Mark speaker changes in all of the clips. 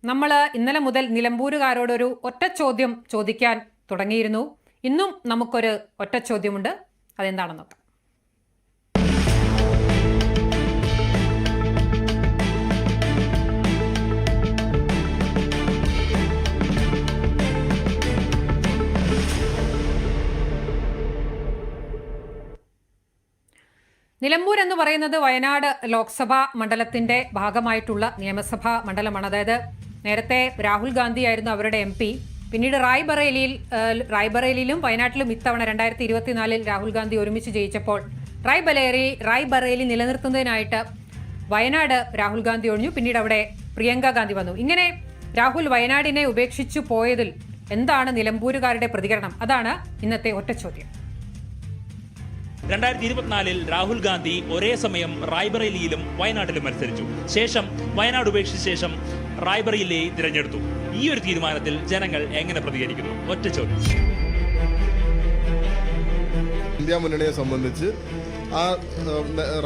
Speaker 1: നമ്മൾ ഇന്നലെ മുതൽ നിലമ്പൂരുകാരോടൊരു ഒറ്റ ചോദ്യം ചോദിക്കാൻ തുടങ്ങിയിരുന്നു. ഇന്നും നമുക്കൊരു ഒറ്റ ചോദ്യമുണ്ട്. അതെന്താണെന്ന് നോക്കാം. നിലമ്പൂർ എന്ന് പറയുന്നത് വയനാട് ലോക്സഭാ മണ്ഡലത്തിന്റെ ഭാഗമായിട്ടുള്ള നിയമസഭാ മണ്ഡലമാണ്. അതായത് നേരത്തെ രാഹുൽ ഗാന്ധി ആയിരുന്നു അവരുടെ MP. പിന്നീട് റായ്ബറേലിയിലും വയനാട്ടിലും ഇത്തവണ 2024 രാഹുൽ ഗാന്ധി ഒരുമിച്ച് ജയിച്ചപ്പോൾ റായ്ബറേലി നിലനിർത്തുന്നതിനായിട്ട് വയനാട് രാഹുൽ ഗാന്ധി ഒഴിഞ്ഞു. പിന്നീട് അവിടെ പ്രിയങ്ക ഗാന്ധി വന്നു. ഇങ്ങനെ രാഹുൽ വയനാടിനെ ഉപേക്ഷിച്ചു പോയതിൽ എന്താണ് നിലമ്പൂരുകാരുടെ പ്രതികരണം? അതാണ് ഇന്നത്തെ ഒറ്റ ചോദ്യം.
Speaker 2: 2024 രാഹുൽ ഗാന്ധി ഒരേ സമയം റായ്ബറേലിയിലും വയനാട്ടിലും മത്സരിച്ചു. ശേഷം വയനാട് ഉപേക്ഷിച്ച ശേഷം റായ്ബറേലിയെ തിരഞ്ഞെടുത്തു. ഈ ഒരു തീരുമാനത്തിൽ ജനങ്ങൾ എങ്ങനെ പ്രതികരിക്കുന്നു? ഒറ്റ ചോദ്യം.
Speaker 3: ഇന്ത്യ മുന്നണിയെ സംബന്ധിച്ച് ആ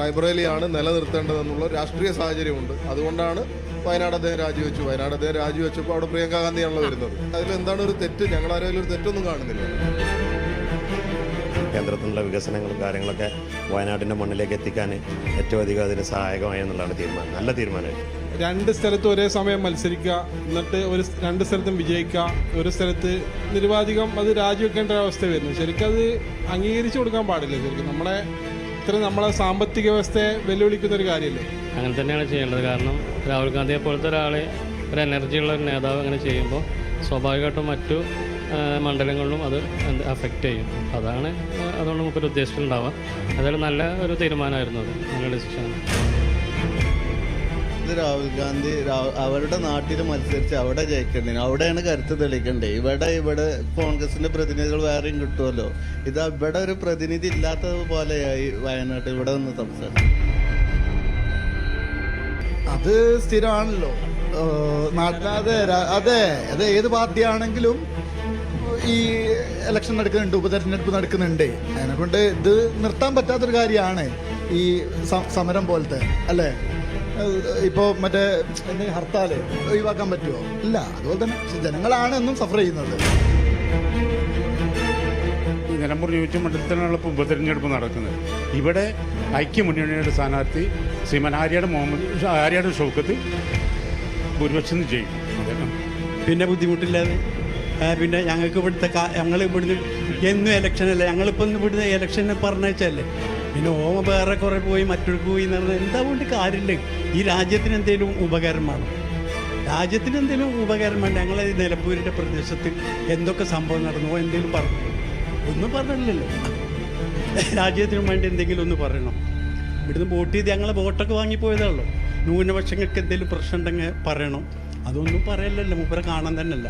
Speaker 3: റായ്ബറേലിയാണ് നിലനിർത്തേണ്ടതെന്നുള്ള രാഷ്ട്രീയ സാഹചര്യമുണ്ട്. അതുകൊണ്ടാണ് വയനാട് അദ്ദേഹം രാജിവെച്ചപ്പോൾ അവിടെ പ്രിയങ്ക ഗാന്ധിയാണല്ലോ വരുന്നത്. അതിലെന്താണ് ഒരു തെറ്റ്? ഞങ്ങൾ ആരെങ്കിലും ഒരു തെറ്റൊന്നും കാണുന്നില്ല.
Speaker 4: കേന്ദ്രത്തിലുള്ള വികസനങ്ങളും കാര്യങ്ങളൊക്കെ വയനാടിൻ്റെ മണ്ണിലേക്ക് എത്തിക്കാൻ ഏറ്റവും അധികം അതിന് സഹായകമായി എന്നുള്ളതാണ് തീരുമാനം. നല്ല തീരുമാനമായിരുന്നു.
Speaker 5: 2 സ്ഥലത്ത് ഒരേ സമയം മത്സരിക്കുക, എന്നിട്ട് 2 സ്ഥലത്തും വിജയിക്കുക, ഒരു സ്ഥലത്ത് നിരുപാധികം അത് രാജിവെക്കേണ്ട അവസ്ഥ വരുന്നു. ശരിക്കും അത് അംഗീകരിച്ചു കൊടുക്കാൻ പാടില്ല. ശരിക്കും നമ്മളെ സാമ്പത്തിക വ്യവസ്ഥയെ വെല്ലുവിളിക്കുന്ന ഒരു കാര്യമല്ലേ.
Speaker 6: അങ്ങനെ തന്നെയാണ് ചെയ്യേണ്ടത്. കാരണം രാഹുൽ ഗാന്ധിയെ പോലത്തെ ഒരാളെ ഒരു എനർജിയുള്ള ഒരു നേതാവ് അങ്ങനെ ചെയ്യുമ്പോൾ സ്വാഭാവികമായിട്ടും മറ്റു മണ്ഡലങ്ങളിലും അത് അഫക്റ്റ് ചെയ്യും. അതുകൊണ്ട് മുമ്പ് ഉദ്ദേശിച്ചിട്ടുണ്ടാവാം. അതായത് നല്ല ഒരു തീരുമാനമായിരുന്നു. അത് നല്ല ഡിസിഷനാണ്.
Speaker 7: ഇത് രാഹുൽ ഗാന്ധി അവരുടെ നാട്ടിൽ മത്സരിച്ച് അവിടെ ജയിക്കണ്ടേ, അവിടെയാണ് കരുത്ത് തെളിയിക്കണ്ടേ. ഇവിടെ കോൺഗ്രസിന്റെ പ്രതിനിധികൾ വേറെയും കിട്ടുമല്ലോ. ഇത് ഇവിടെ ഒരു പ്രതിനിധി ഇല്ലാത്തത് പോലെയായി വയനാട്ടിൽ ഇവിടെ നിന്ന് സംസാരിക്കും.
Speaker 8: അത് സ്ഥിരമാണല്ലോ നാട്ടിലത്. അതെ, അത് ഏത് പാർട്ടിയാണെങ്കിലും ഈ ഇലക്ഷൻ നടക്കുന്നുണ്ട്, ഉപതെരഞ്ഞെടുപ്പ് നടക്കുന്നുണ്ട്. അതിനെക്കൊണ്ട് ഇത് നിർത്താൻ പറ്റാത്തൊരു കാര്യമാണ് ഈ സമരം പോലത്തെ, അല്ലേ? ഇപ്പോൾ മറ്റേ ഹർത്താൽ ഒഴിവാക്കാൻ പറ്റുമോ? ഇല്ല. അതുപോലെ തന്നെ ജനങ്ങളാണ് എന്നും സഫർ ചെയ്യുന്നത്.
Speaker 9: നിലമ്പൂർ നിയോജക മണ്ഡലത്തിനുള്ള ഉപതെരഞ്ഞെടുപ്പ് നടക്കുന്നത്. ഇവിടെ ഐക്യമുന്നണിയുടെ സ്ഥാനാർത്ഥി ശ്രീമാൻ ആര്യാട് ഷൗക്കത്ത് ഭൂരിപക്ഷം ചെയ്യും.
Speaker 10: പിന്നെ ബുദ്ധിമുട്ടില്ലാതെ പിന്നെ ഞങ്ങൾക്ക് ഇവിടുന്ന് എന്നും ഇലക്ഷനല്ലേ, ഞങ്ങളിപ്പോൾ ഇവിടുന്ന് ഇലക്ഷനെ പറഞ്ഞേച്ചല്ലേ. പിന്നെ വേറെ കുറേ പോയി മറ്റൊരു പോയി എന്ന് പറഞ്ഞാൽ എന്താ കൊണ്ട് കാര്യമില്ല. ഈ രാജ്യത്തിന് എന്തെങ്കിലും ഉപകാരം വേണം. ഞങ്ങളെ നിലമ്പൂരിൻ്റെ പ്രദേശത്ത് എന്തൊക്കെ സംഭവം നടന്നോ എന്തെങ്കിലും പറഞ്ഞു? ഒന്നും പറഞ്ഞില്ലല്ലോ. രാജ്യത്തിന് വേണ്ടി എന്തെങ്കിലും ഒന്ന് പറയണം. ഇവിടുന്ന് വോട്ട് ചെയ്ത് ഞങ്ങളെ വോട്ടൊക്കെ വാങ്ങിപ്പോയതാണല്ലോ. ന്യൂനപക്ഷങ്ങൾക്ക് എന്തെങ്കിലും പ്രശ്നം ഉണ്ടെങ്കിൽ പറയണം. അതൊന്നും പറയല്ലല്ലോ. മൂപ്പരെ കാണാൻ തന്നെയല്ല.